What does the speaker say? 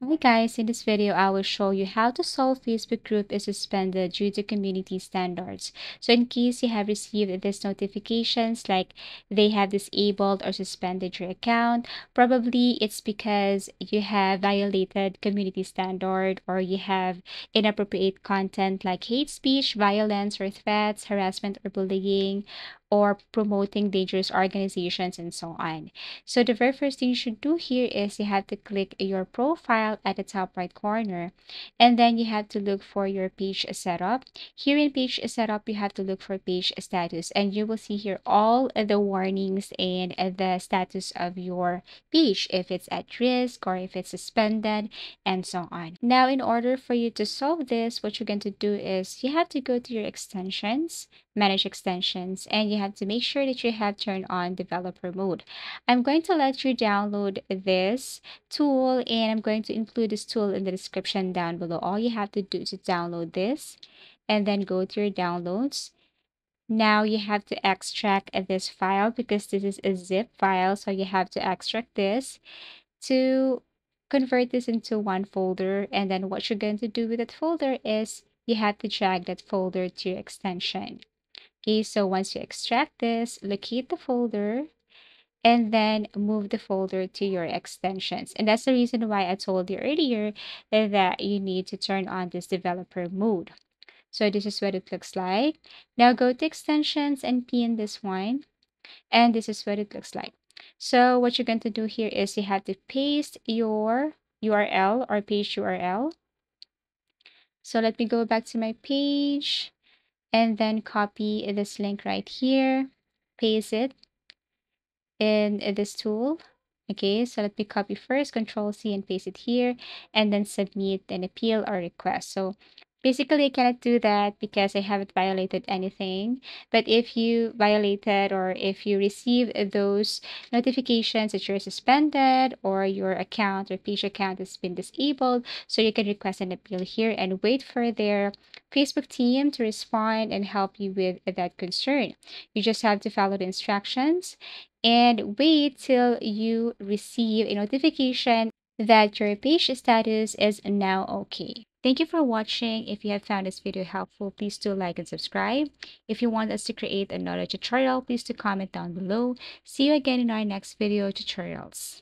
Hi guys, in this video I will show you how to solve Facebook group is suspended due to community standards. So in case you have received these notifications like they have disabled or suspended your account, probably it's because you have violated community standard or you have inappropriate content like hate speech, violence or threats, harassment or bullying, or promoting dangerous organizations and so on. So the very first thing you should do here is you have to click your profile at the top right corner, and then you have to look for your page setup. Here in page setup, you have to look for page status, and you will see here all of the warnings and the status of your page, if it's at risk or if it's suspended and so on. Now, in order for you to solve this, what you're going to do is you have to go to your extensions, manage extensions, and you have to make sure that you have turned on developer mode. I'm going to let you download this tool, and I'm going to include this tool in the description down below. All you have to do is to download this and then go to your downloads. Now you have to extract this file because this is a zip file. So you have to extract this to convert this into one folder. And then what you're going to do with that folder is you have to drag that folder to your extension. Okay, so once you extract this, locate the folder and then move the folder to your extensions. And that's the reason why I told you earlier that you need to turn on this developer mode. So this is what it looks like. Now go to extensions and pin this one. And this is what it looks like. So what you're going to do here is you have to paste your URL or page URL. So let me go back to my page and then copy this link right here, paste it in this tool. Okay, so let me copy first, Control C and paste it here, and then submit an appeal or request. So basically, I cannot do that because I haven't violated anything. But if you violated or if you receive those notifications that you're suspended or your account or page account has been disabled, so you can request an appeal here and wait for their Facebook team to respond and help you with that concern. You just have to follow the instructions and wait till you receive a notification that your page status is now okay. Thank you for watching. If you have found this video helpful, please do like and subscribe. If you want us to create another tutorial, please do comment down below. See you again in our next video tutorials.